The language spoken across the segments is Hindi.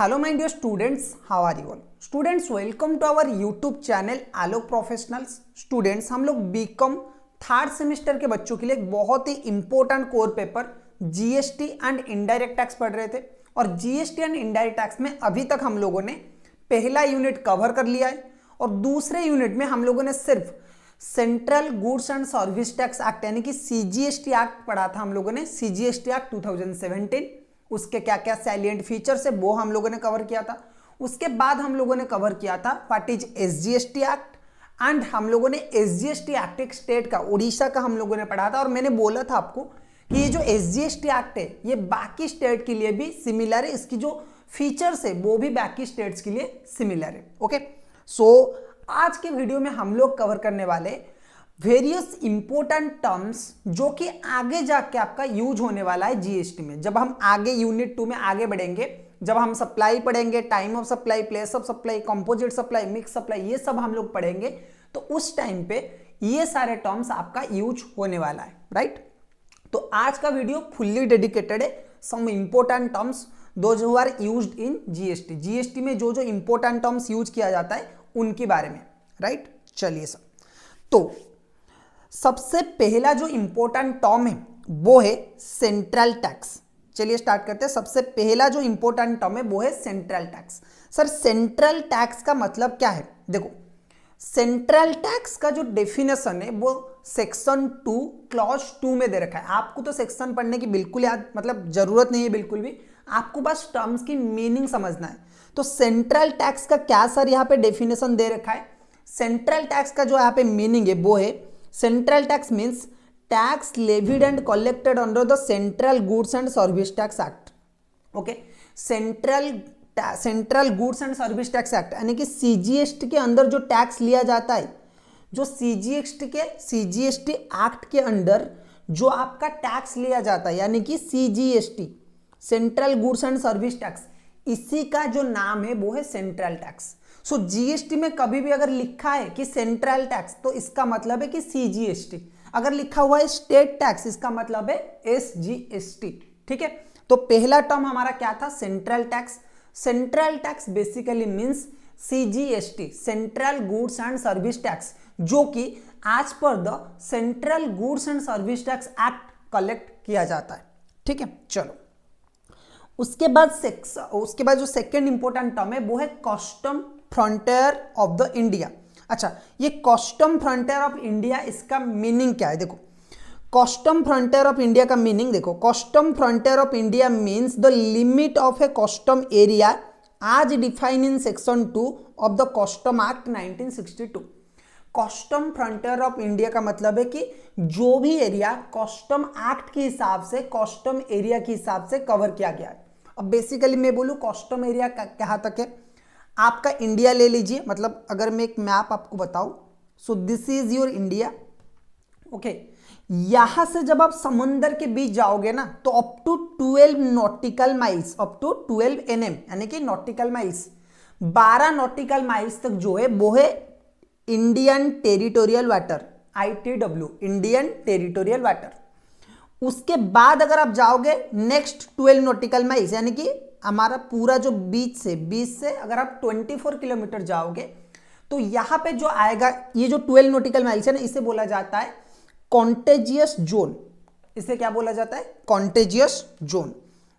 Hello my dear students, how are you all? Students, welcome to our YouTube channel Alok professionals. Students, हम लोग बीकॉम थर्ड सेमेस्टर के बच्चों के लिए एक बहुत ही important core paper GST and indirect tax पढ़ रहे थे। और जीएसटी एंड इनडायरेक्ट टैक्स में अभी तक हम लोगों ने पहला यूनिट कवर कर लिया है और दूसरे यूनिट में हम लोगों ने सिर्फ central goods and service tax act यानी कि सीजीएसटी एक्ट पढ़ा था हम लोगों ने। सीजीएसटी एक्ट 2017, उसके क्या क्या सैलिएंट फीचर्स है वो हम लोगों ने कवर किया था। उसके बाद हम लोगों ने कवर किया था what is SGST act and हम लोगों ने एसजीएसटी एक्ट एक स्टेट का, उड़ीसा का हम लोगों ने पढ़ा था। और मैंने बोला था आपको कि ये जो एसजीएसटी एक्ट है ये बाकी स्टेट के लिए भी सिमिलर है, इसकी जो फीचर्स है वो भी बाकी स्टेट्स के लिए सिमिलर है। ओके, सो आज के वीडियो में हम लोग कवर करने वाले वेरियस इंपॉर्टेंट टर्म्स जो कि आगे जाके आपका यूज होने वाला है जीएसटी में। जब हम आगे यूनिट 2 में आगे बढ़ेंगे, जब हम सप्लाई पढ़ेंगे, time of supply, place of supply, composite supply, mix supply, ये सब हम लोग पढ़ेंगे, तो उस टाइम पे ये सारे टर्म्स आपका यूज होने वाला है, राइट। तो आज का वीडियो फुल्ली डेडिकेटेड है some important terms those who are used in GST. GST में जो जो इंपॉर्टेंट टर्म्स यूज किया जाता है उनके बारे में, राइट। चलिए सब, तो सबसे पहला जो इंपॉर्टेंट टर्म है वो है सेंट्रल टैक्स। चलिए स्टार्ट करते हैं। सबसे पहला जो इंपॉर्टेंट टर्म है वो है central tax. Sir central tax का मतलब क्या है? देखो, सेंट्रल टैक्स का जो डेफिनेशन है वो सेक्शन 2 क्लॉज 2 में दे रखा है। आपको तो सेक्शन पढ़ने की बिल्कुल जरूरत नहीं है, बिल्कुल भी। आपको बस टर्म्स की मीनिंग समझना है। तो सेंट्रल टैक्स का क्या सर यहाँ पे डेफिनेशन दे रखा है? सेंट्रल टैक्स का जो यहाँ पे मीनिंग है वो है central tax means tax levied and collected under the central goods and service tax act. Okay, central goods and service tax act यानी कि सीजीएसटी के अंदर जो टैक्स लिया जाता है, जो सीजीएसटी एक्ट के अंदर जो आपका टैक्स लिया जाता है यानी कि CGST, central goods and service tax, इसी का जो नाम है वो है सेंट्रल टैक्स। सो जीएसटी में कभी भी अगर लिखा है कि सेंट्रल टैक्स तो इसका मतलब है कि सीजीएसटी। अगर लिखा हुआ है स्टेट टैक्स इसका मतलब है एसजीएसटी। ठीक है, तो पहला टर्म हमारा क्या था? Central tax. Central tax basically means CGST, central goods and service tax, जो कि as per the central goods and service tax act collect किया जाता है। ठीक है, चलो उसके बाद जो सेकेंड इंपॉर्टेंट टर्म है वो है custom frontier of the India. अच्छा, ये कस्टम फ्रंटियर ऑफ इंडिया, इसका मीनिंग क्या है? देखो, कस्टम फ्रंटियर ऑफ इंडिया का मीनिंग देखो, custom frontier of India means the limit of a custom area as define in section 2 of the custom act 1962। Custom frontier of India का मतलब है कि जो भी एरिया कस्टम एक्ट के हिसाब से, कस्टम एरिया के हिसाब से कवर किया गया है। अब बेसिकली मैं बोलूं कस्टम एरिया कहाँ तक है? आपका इंडिया ले लीजिए, मतलब अगर मैं एक मैप आपको बताऊं, so this is your India. Okay, यहां से जब आप समंदर के बीच जाओगे ना तो up to 12 nautical miles, up to 12 NM यानी कि नॉटिकल माइल्स, 12 नॉटिकल माइल्स तक जो है वो है Indian territorial water, ITW, Indian territorial water. उसके बाद अगर आप जाओगे नेक्स्ट 12 नॉटिकल माइल्स यानी कि हमारा पूरा जो बीच से अगर आप 24 किलोमीटर जाओगे तो यहां पे जो आएगा, ये जो 12 नॉटिकल माइल्स है ना, इसे बोला जाता है कॉन्टेजियस जोन। इसे क्या बोला जाता है? Contagious zone.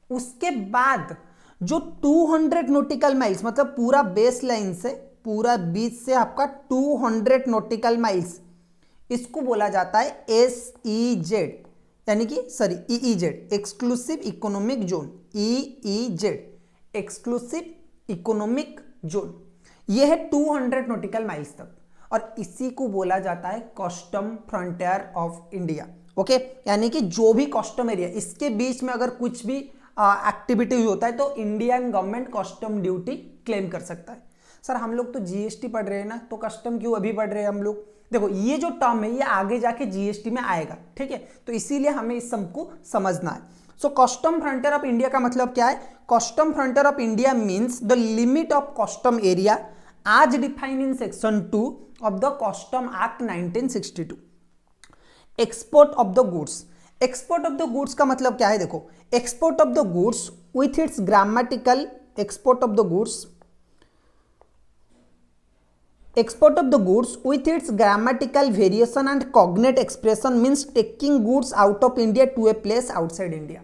उसके बाद जो 200 नॉटिकल माइल्स, मतलब पूरा बेस लाइन से, पूरा बीच से आपका 200 नॉटिकल माइल्स, इसको बोला जाता है SEZ यानी कि EEZ, exclusive economic zone. EEZ, exclusive economic zone, ये है 200 नॉटिकल माइल्स तक, और इसी को बोला जाता है custom frontier of India. Okay, यानी कि जो भी कस्टम एरिया, इसके बीच में अगर कुछ भी एक्टिविटी होता है तो Indian government custom duty claim कर सकता है। सर हम लोग तो जीएसटी पढ़ रहे हैं ना, तो कस्टम क्यों अभी पढ़ रहे हैं हम लोग? देखो, ये जो टर्म है ये आगे जाके जीएसटी में आएगा, ठीक है, तो इसीलिए हमें इस सबको समझना है। So custom frontier of India का मतलब क्या है? Custom frontier of India means the limit of custom area as define in section 2 of the custom act 1962। Export of the goods, export of the goods का मतलब क्या है? देखो, export of the goods with its grammatical export of the goods, export of the goods with its grammatical variation and cognate expression means taking goods out of India to a place outside India.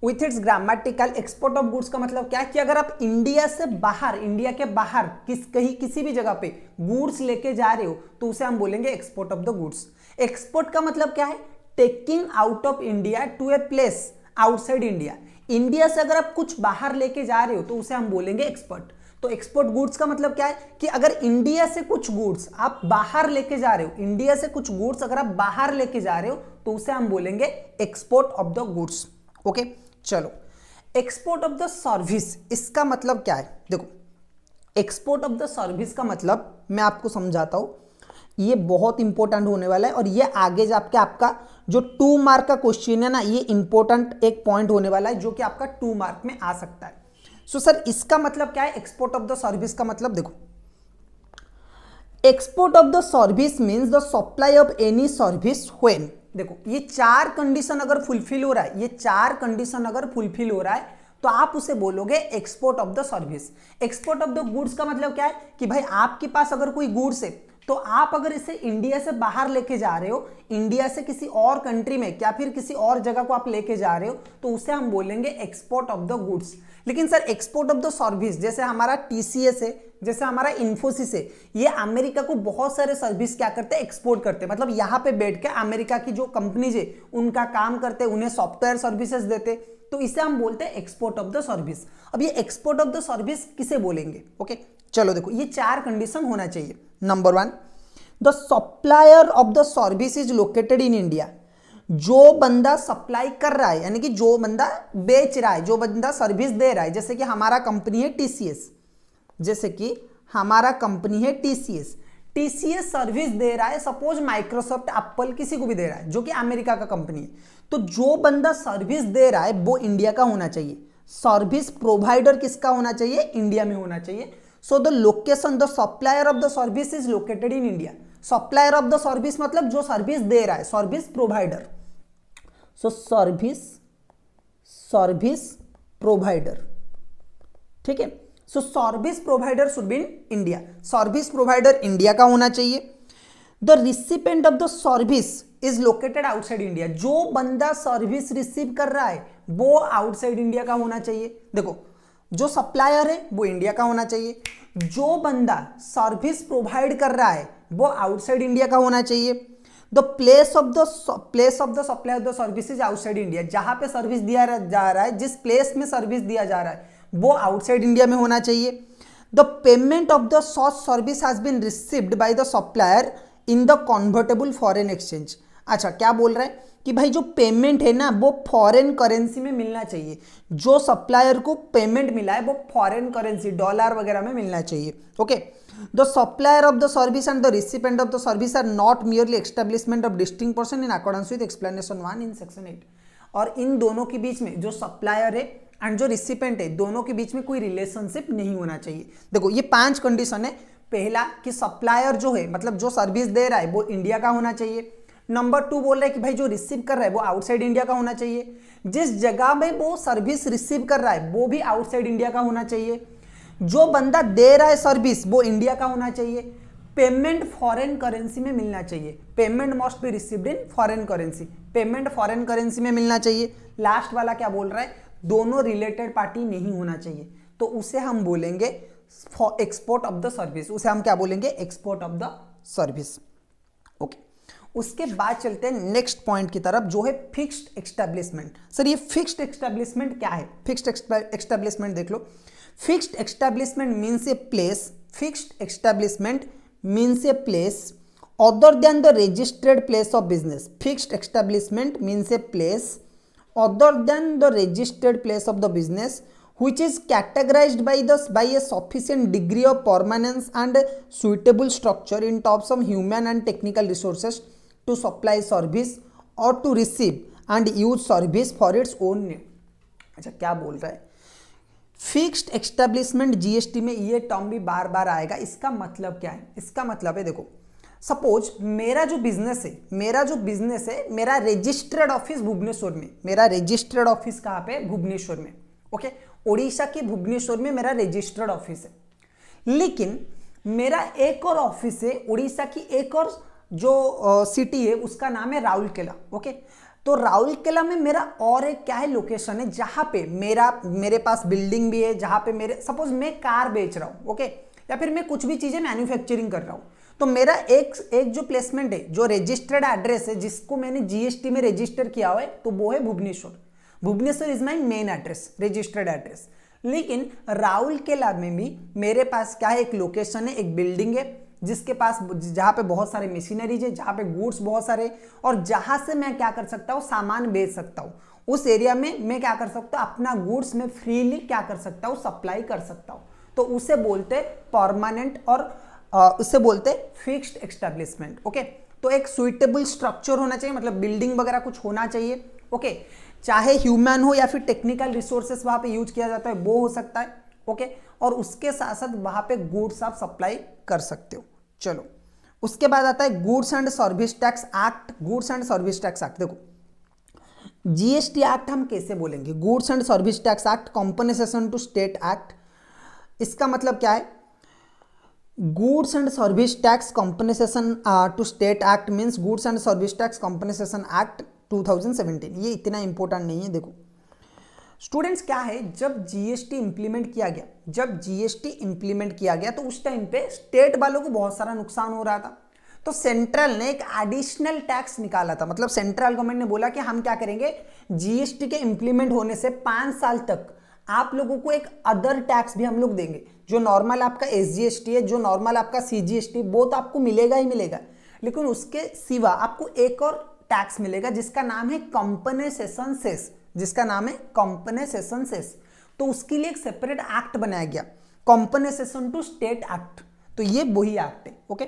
With its grammatical export of goods का मतलब क्या है कि अगर आप इंडिया से बाहर, इंडिया के बाहर कहीं किसी भी जगह पे गुड्स लेके जा रहे हो तो उसे हम बोलेंगे export of the goods. Export का मतलब क्या है? Taking out of India to a place outside India. India से अगर आप कुछ बाहर लेके जा रहे हो तो उसे हम बोलेंगे एक्सपोर्ट। तो एक्सपोर्ट गुड्स का मतलब क्या है कि अगर इंडिया से कुछ गुड्स आप बाहर लेके जा रहे हो, इंडिया से कुछ गुड्स अगर आप बाहर लेके जा रहे हो तो उसे हम बोलेंगे export of the goods. Okay, चलो एक्सपोर्ट ऑफ द सर्विस, इसका मतलब क्या है? देखो एक्सपोर्ट ऑफ द सर्विस का मतलब मैं आपको समझाता हूं, ये बहुत इंपॉर्टेंट होने वाला है और ये आगे जाके आपका जो 2 मार्क का क्वेश्चन है ना, ये इंपॉर्टेंट एक पॉइंट होने वाला है जो कि आपका 2 मार्क में आ सकता है। सो सर इसका मतलब क्या है? एक्सपोर्ट ऑफ द सर्विस का मतलब देखो, export of the service means the supply of any service when, देखो ये 4 कंडीशन अगर फुलफिल हो रहा है, ये 4 कंडीशन अगर फुलफिल हो रहा है तो आप उसे बोलोगे export of the service. Export of the goods का मतलब क्या है कि भाई आपके पास अगर कोई गुड्स है तो आप अगर इसे इंडिया से बाहर लेके जा रहे हो, इंडिया से किसी और कंट्री में या फिर किसी और जगह को आप लेके जा रहे हो तो उसे हम बोलेंगे एक्सपोर्ट ऑफ द गुड्स। लेकिन sir export of the service, जैसे हमारा टीसीएस है, जैसे हमारा इन्फोसिस है, ये अमेरिका को बहुत सारे सर्विस क्या करते हैं? एक्सपोर्ट करते हैं। मतलब यहाँ पे बैठ के अमेरिका की जो कंपनीज है उनका काम करते हैं, उन्हें सॉफ्टवेयर सर्विसेज देते, तो इसे हम बोलते हैं एक्सपोर्ट ऑफ द सर्विस। अब ये एक्सपोर्ट ऑफ द सर्विस किसे बोलेंगे? ओके, चलो देखो ये 4 कंडीशन होना चाहिए। Number 1, the supplier of the service is located in India. जो बंदा सप्लाई कर रहा है यानी कि जो बंदा बेच रहा है, जो बंदा सर्विस दे रहा है, जैसे कि हमारा कंपनी है टीसीएस, जैसे कि हमारा कंपनी है टीसीएस, टीसीएस सर्विस दे रहा है, सपोज माइक्रोसॉफ्ट, एप्पल, किसी को भी दे रहा है जो कि अमेरिका का कंपनी है, तो जो बंदा सर्विस दे रहा है वो इंडिया का होना चाहिए। सर्विस प्रोवाइडर किसका होना चाहिए? इंडिया में होना चाहिए। So the location, the supplier of the service is located in India. Supplier of the service मतलब जो सर्विस दे रहा है, service provider. So service provider, ठीक है। So service provider should be in India, service provider India का होना चाहिए। The recipient of the service is located outside India. जो बंदा सर्विस रिसीव कर रहा है वो आउटसाइड इंडिया का होना चाहिए। देखो जो सप्लायर है वो इंडिया का होना चाहिए, जो बंदा सर्विस प्रोवाइड कर रहा है वो आउटसाइड इंडिया का होना चाहिए। The place of the supply of the service is outside India. जहां पे सर्विस दिया जा रहा है, जिस प्लेस में सर्विस दिया जा रहा है वो आउटसाइड इंडिया में होना चाहिए। The payment of the such service has been received by the supplier in the convertible foreign exchange. अच्छा क्या बोल रहा है कि भाई जो पेमेंट है ना वो फॉरेन करेंसी में मिलना चाहिए। जो सप्लायर को पेमेंट मिला है वो फॉरेन करेंसी, डॉलर वगैरह में मिलना चाहिए। Okay, the supplier of the service and the recipient of the service are not merely establishment of distinct person in accordance with explanation 1 in section 8। और इन दोनों के बीच में, जो सप्लायर है एंड जो रिसिपेंट है, दोनों के बीच में कोई रिलेशनशिप नहीं होना चाहिए। देखो ये 5 कंडीशन है। पहला कि सप्लायर जो है मतलब जो सर्विस दे रहा है वो इंडिया का होना चाहिए। नंबर 2 बोल रहा है कि भाई जो रिसीव कर रहा है वो आउटसाइड इंडिया का होना चाहिए। जिस जगह में वो सर्विस रिसीव कर रहा है वो भी आउटसाइड इंडिया का होना चाहिए। जो बंदा दे रहा है सर्विस वो इंडिया का होना चाहिए। पेमेंट फॉरेन करेंसी में मिलना चाहिए। Payment must be received in foreign currency. Payment foreign currency में मिलना चाहिए। लास्ट वाला क्या बोल रहा है? दोनों रिलेटेड पार्टी नहीं होना चाहिए, तो उसे हम बोलेंगे एक्सपोर्ट ऑफ द सर्विस। उसे हम क्या बोलेंगे? Export of the service. Okay, उसके बाद चलते हैं नेक्स्ट पॉइंट की तरफ जो है फिक्स्ड एस्टेब्लिशमेंट। सर ये फिक्स्ड एस्टेब्लिशमेंट क्या है? फिक्स्ड एस्टेब्लिशमेंट देख लो। Fixed establishment means a place, fixed establishment means a place other than the registered place of business. Fixed establishment means a place other than the registered place of the business which is categorized by a sufficient degree of permanence and suitable structure in terms of human and technical resources to supply service or to receive and use service for its own need. अच्छा क्या बोल रहा है? फिक्स्ड एस्टेब्लिशमेंट, जीएसटी में ये टर्म भी बार बार आएगा। इसका मतलब क्या है? इसका मतलब है देखो, सपोज मेरा जो बिजनेस है, मेरा रजिस्टर्ड ऑफिस भुवनेश्वर में, मेरा रजिस्टर्ड ऑफिस कहाँ पे? भुवनेश्वर में। ओके, उड़ीसा के भुवनेश्वर में मेरा रजिस्टर्ड ऑफिस है, लेकिन मेरा एक और ऑफिस है उड़ीसा की एक और जो सिटी है उसका नाम है राउरकेला। ओके, तो राउरकेला में मेरा और एक क्या है लोकेशन है जहां पे मेरे पास बिल्डिंग भी है, जहां पे मेरे सपोज मैं कार बेच रहा हूं, ओके, या फिर मैं कुछ भी चीजें मैन्युफैक्चरिंग कर रहा हूं, तो मेरा एक जो प्लेसमेंट है, जो रजिस्टर्ड एड्रेस है जिसको मैंने जीएसटी में रजिस्टर किया हुआ है, तो वो है Bhubaneswar. Bhubaneswar is my main address, registered address. लेकिन राउरकेला में भी मेरे पास क्या है, एक लोकेशन है, एक बिल्डिंग है जिसके पास, जहां पे बहुत सारे मशीनरीज है, जहां पे गुड्स बहुत सारे, और जहां से मैं क्या कर सकता हूं, सामान बेच सकता हूं। उस एरिया में मैं क्या कर सकता हूं, अपना गुड्स में फ्रीली क्या कर सकता हूं, सप्लाई कर सकता हूं। तो उसे बोलते परमानेंट और उसे बोलते फिक्स्ड एस्टेब्लिशमेंट। ओके, तो एक सुइटेबल स्ट्रक्चर होना चाहिए, मतलब बिल्डिंग वगैरह कुछ होना चाहिए। ओके, चाहे ह्यूमन हो या फिर टेक्निकल रिसोर्सेस वहां पे यूज किया जाता है, वो हो सकता है। ओके, और उसके साथ साथ वहां पे गुड्स आप सप्लाई कर सकते हो। चलो, उसके बाद आता है goods and service tax act. Goods and service tax act, देखो जीएसटी एक्ट हम कैसे बोलेंगे, goods and service tax act, compensation to state act. इसका मतलब क्या है, goods and service tax compensation to state act means goods and service tax compensation act 2017। ये इतना इंपॉर्टेंट नहीं है। देखो स्टूडेंट्स, क्या है, जब जीएसटी इंप्लीमेंट किया गया, तो उस टाइम पे स्टेट वालों को बहुत सारा नुकसान हो रहा था। तो सेंट्रल ने एक एडिशनल टैक्स निकाला था, मतलब सेंट्रल गवर्नमेंट ने बोला कि हम क्या करेंगे, जीएसटी के इंप्लीमेंट होने से 5 साल तक आप लोगों को एक अदर टैक्स भी हम लोग देंगे। जो नॉर्मल आपका एसजीएसटी है, जो नॉर्मल आपका सीजीएसटी, वो तो आपको मिलेगा ही मिलेगा, लेकिन उसके सिवा आपको एक और टैक्स मिलेगा जिसका नाम है कंपनसेशन सेस, जिसका नाम है कंपनसेशन सेस। तो उसके लिए एक सेपरेट एक्ट बनाया गया, कंपनसेशन टू स्टेट एक्ट। तो ये वही एक्ट है। ओके,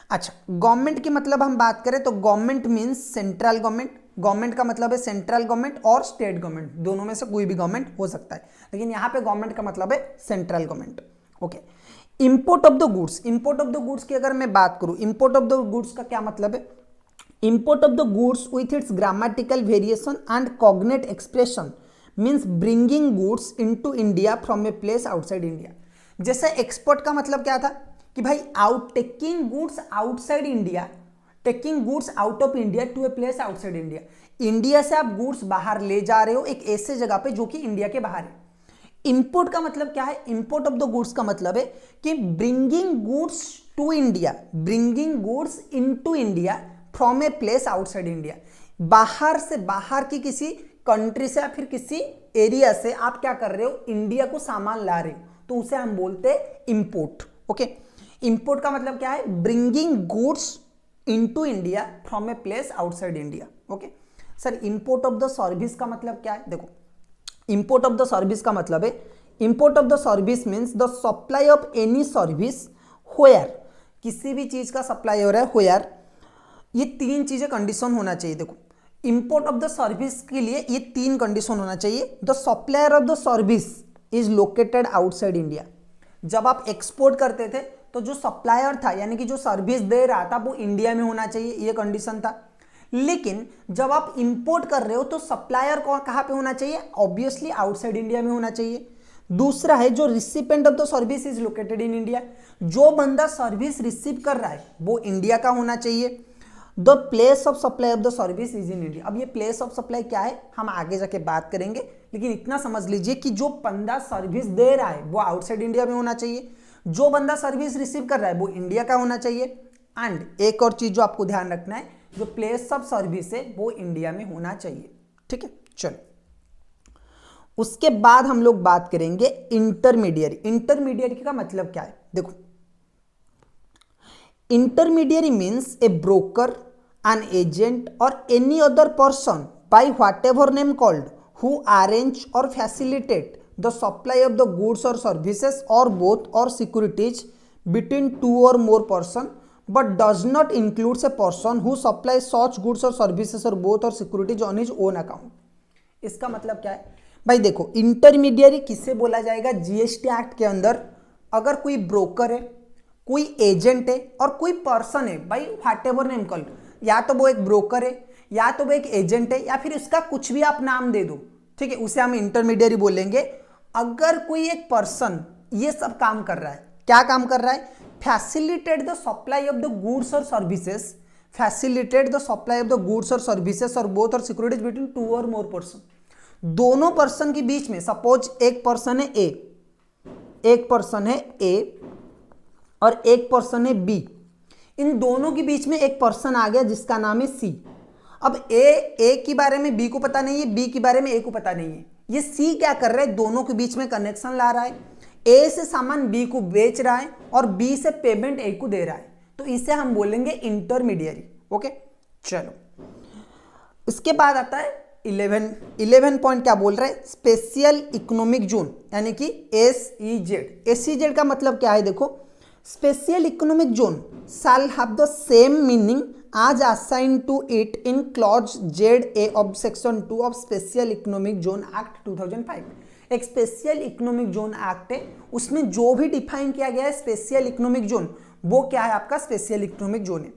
अच्छा, गवर्नमेंट की मतलब हम बात करें तो government means central government. Government का मतलब है सेंट्रल गवर्नमेंट और स्टेट गवर्नमेंट, दोनों में से कोई भी गवर्नमेंट हो सकता है, लेकिन यहां पे गवर्नमेंट का मतलब है central government. Okay, import of the goods. Import of the goods की अगर मैं बात करूं, इंपोर्ट ऑफ द गुड्स का क्या मतलब है, import of the goods with its grammatical variation and cognate expression means bringing goods into India from a place outside India। जैसे एक्सपोर्ट का मतलब क्या था कि भाई taking goods outside India, taking goods out of India to a place outside India. India से आप गुड्स बाहर ले जा रहे हो एक ऐसे जगह पे जो कि इंडिया के बाहर है। इंपोर्ट का मतलब क्या है, इंपोर्ट ऑफ द गुड्स का मतलब है कि bringing goods to India, bringing goods into India from a place outside India. बाहर से, बाहर की किसी कंट्री से या फिर किसी एरिया से आप क्या कर रहे हो, इंडिया को सामान ला रहे हो, तो उसे हम बोलते हैं इंपोर्ट। ओके, इंपोर्ट का मतलब क्या है, bringing goods into India from a place outside India. Okay sir, import of the service का मतलब क्या है, देखो इंपोर्ट ऑफ द सर्विस का मतलब है, import of the service means the supply of any service where, किसी भी चीज का सप्लाई हो रहा है व्हेयर, ये 3 चीजें कंडीशन होना चाहिए। देखो इंपोर्ट ऑफ द सर्विस के लिए ये 3 कंडीशन होना चाहिए। The supplier of the service is located outside India. जब आप एक्सपोर्ट करते थे तो जो सप्लायर था, यानी कि जो सर्विस दे रहा था, वो इंडिया में होना चाहिए, ये कंडीशन था। लेकिन जब आप इंपोर्ट कर रहे हो तो सप्लायर कहां पे होना चाहिए, ऑब्वियसली आउटसाइड इंडिया में होना चाहिए। दूसरा है जो recipient of the service is located in India, जो बंदा सर्विस रिसीव कर रहा है वो इंडिया का होना चाहिए। The place of supply of the service is in India. अब ये प्लेस ऑफ सप्लाई क्या है हम आगे जाके बात करेंगे, लेकिन इतना समझ लीजिए कि जो बंदा सर्विस दे रहा है वो आउटसाइड इंडिया में होना चाहिए, जो बंदा सर्विस रिसीव कर रहा है वो इंडिया का होना चाहिए। एंड एक और चीज जो आपको ध्यान रखना है, जो प्लेस ऑफ सर्विस है वो इंडिया में होना चाहिए। ठीक है, चलो उसके बाद हम लोग बात करेंगे इंटरमीडियरी। इंटरमीडियरी का मतलब क्या है, देखो intermediary means a broker, an agent or any other person by whatever name called who arrange or facilitate the supply of the goods or services or both or securities between 2 or more person but does not includes a person who supplies such goods or services or both or securities on his own account। इसका मतलब क्या है भाई, देखो इंटरमीडियरी किससे बोला जाएगा, जीएसटी एक्ट के अंदर अगर कोई ब्रोकर है, कोई एजेंट है और कोई पर्सन है, भाई व्हाटएवर नेम कॉल, या तो वो एक ब्रोकर है या तो वो एक एजेंट है या फिर उसका कुछ भी आप नाम दे दो, ठीक है, उसे हम इंटरमीडियरी बोलेंगे। अगर कोई एक पर्सन ये सब काम कर रहा है, क्या काम कर रहा है, facilitate the supply of the goods or services, facilitate the supply of the goods or services or both or securities between two or more person, दोनों पर्सन के बीच में, सपोज एक पर्सन है ए, एक पर्सन है ए और एक पर्सन है बी, इन दोनों के बीच में एक पर्सन आ गया जिसका नाम है सी। अब ए के बारे में बी को पता नहीं है, बी के बारे में ए को पता नहीं है, ये सी क्या कर रहा है, दोनों के बीच में कनेक्शन ला रहा है, ए से सामान बी को बेच रहा है और बी से पेमेंट ए को दे रहा है, तो इसे हम बोलेंगे इंटरमीडियरी। ओके, चलो इसके बाद आता है 11 पॉइंट क्या बोल रहा है, स्पेशल इकोनॉमिक जोन यानी कि SEZ। SEZ का मतलब क्या है, देखो special economic zone shall have the same meaning as assigned to it in clause ZA of section 2 of Special Economic Zone Act 2005। एक स्पेशल इकोनॉमिक जोन एक्ट है, उसमें जो भी डिफाइन किया गया है स्पेशल इकोनॉमिक जोन, वो क्या है, आपका स्पेशल इकोनॉमिक जोन है।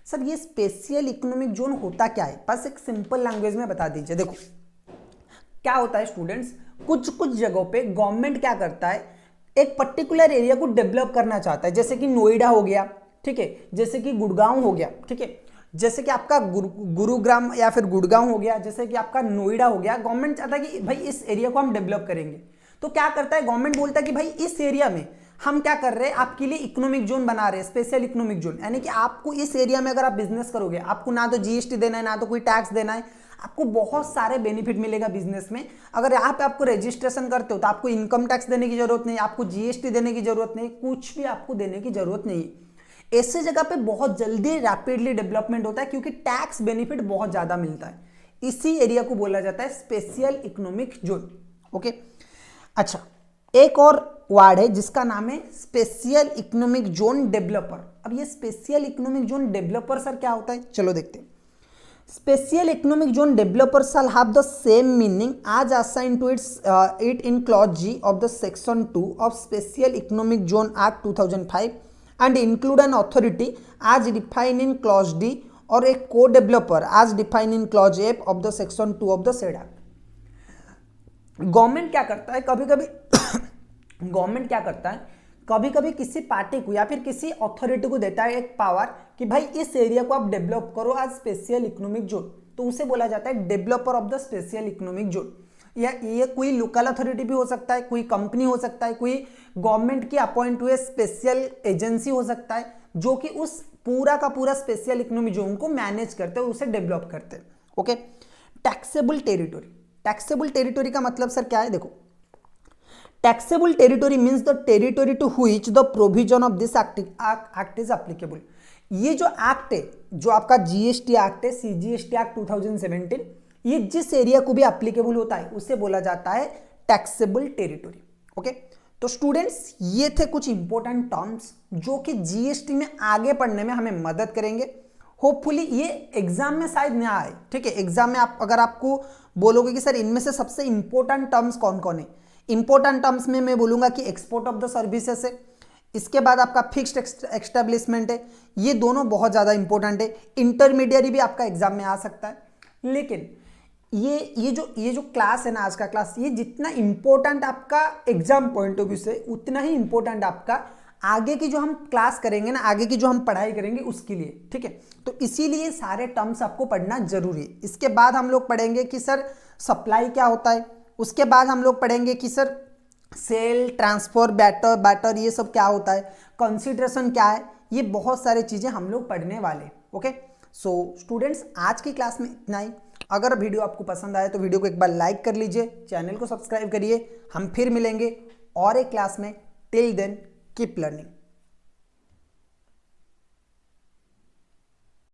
सर ये स्पेशल इकोनॉमिक जोन होता क्या है, बस एक सिंपल लैंग्वेज में बता दीजिए। देखो क्या होता है स्टूडेंट्स, कुछ जगहों पे गवर्नमेंट क्या करता है, एक पर्टिकुलर एरिया को डेवलप करना चाहता है, जैसे कि नोएडा हो गया, ठीक है, जैसे कि गुड़गांव हो गया, ठीक है, जैसे कि आपका गुरुग्राम या फिर गुड़गांव हो गया, जैसे कि आपका नोएडा हो गया। गवर्नमेंट चाहता है कि भाई इस एरिया को हम डेवलप करेंगे, तो क्या करता है गवर्नमेंट, बोलता है कि भाई इस एरिया में हम क्या कर रहे हैं, आपके लिए इकोनॉमिक जोन बना रहे हैं, स्पेशल इकोनॉमिक जोन, यानी कि आपको इस एरिया में अगर आप बिजनेस करोगे, आपको ना तो GST देना है, ना तो कोई टैक्स देना है, आपको बहुत सारे बेनिफिट मिलेगा बिजनेस में। अगर यहाँ पे आपको रजिस्ट्रेशन करते हो तो आपको इनकम टैक्स देने की जरूरत नहीं, आपको GST देने की जरूरत नहीं, कुछ भी आपको देने की जरूरत नहीं। ऐसे जगह पे बहुत जल्दी रैपिडली डेवलपमेंट होता है क्योंकि टैक्स बेनिफिट बहुत ज्यादा मिलता है। इसी एरिया को बोला जाता है स्पेशल इकोनॉमिक जोन। ओके, अच्छा एक और वर्ड है जिसका नाम है स्पेशल इकोनॉमिक जोन डेवलपर। अब ये special economic zone developer sir क्या होता है, चलो देखते हैं। Special economic zone developer shall have the same meaning as assigned to it in clause G of the section 2 of Special Economic Zone Act 2005 and include an authority as defined in clause D or a co-developer as defined in clause F of the section 2 of the said act। Government क्या करता है, कभी कभी गवर्नमेंट क्या करता है, कभी कभी किसी पार्टी को या फिर किसी अथॉरिटी को देता है एक पावर कि भाई इस एरिया को आप डेवलप करो एज स्पेशल इकोनॉमिक जोन, तो उसे बोला जाता है developer of the special economic zone. या ये कोई लोकल अथॉरिटी भी हो सकता है, कोई कंपनी हो सकता है, कोई गवर्नमेंट की अपॉइंट हुए स्पेशल एजेंसी हो सकता है जो कि उस पूरा का पूरा स्पेशल इकोनॉमिक जोन को मैनेज करते हैं, उसे डेवलप करते हैं। Okay, taxable territory. Taxable territory का मतलब सर क्या है, देखो taxable territory means the territory to which the provision of this act is applicable. ये जो एक्ट है, जो आपका GST एक्ट है, CGST एक्ट 2017, ये जिस एरिया को भी एप्लीकेबल होता है उसे बोला जाता है टैक्सेबल टेरिटोरी। ओके, तो स्टूडेंट्स ये थे कुछ इंपॉर्टेंट टर्म्स जो कि GST में आगे पढ़ने में हमें मदद करेंगे। होपफुली ये एग्जाम में शायद ना आए, ठीक है, एग्जाम में आप अगर आपको बोलोगे कि सर इनमें से सबसे इंपॉर्टेंट टर्म्स कौन कौन है, इंपॉर्टेंट टर्म्स में मैं बोलूंगा कि एक्सपोर्ट ऑफ द सर्विसेज है, इसके बाद आपका फिक्स्ड एस्टेब्लिशमेंट है, ये दोनों बहुत ज़्यादा इंपॉर्टेंट है। इंटरमीडिएट भी आपका एग्जाम में आ सकता है, लेकिन ये जो क्लास है ना, आज का क्लास, ये जितना इंपॉर्टेंट आपका एग्जाम पॉइंट ऑफ व्यू से, उतना ही इंपॉर्टेंट आपका आगे की जो हम क्लास करेंगे ना, आगे की जो हम पढ़ाई करेंगे उसके लिए, ठीक है। तो इसीलिए सारे टर्म्स आपको पढ़ना जरूरी है। इसके बाद हम लोग पढ़ेंगे कि सर सप्लाई क्या होता है, उसके बाद हम लोग पढ़ेंगे कि सर सेल, ट्रांसफर, बैटर ये सब क्या होता है, कंसीडरेशन क्या है, ये बहुत सारी चीज़ें हम लोग पढ़ने वाले। ओके, सो स्टूडेंट्स आज की क्लास में इतना ही। अगर वीडियो आपको पसंद आए तो वीडियो को एक बार लाइक कर लीजिए, चैनल को सब्सक्राइब करिए। हम फिर मिलेंगे और एक क्लास में। Till then keep learning.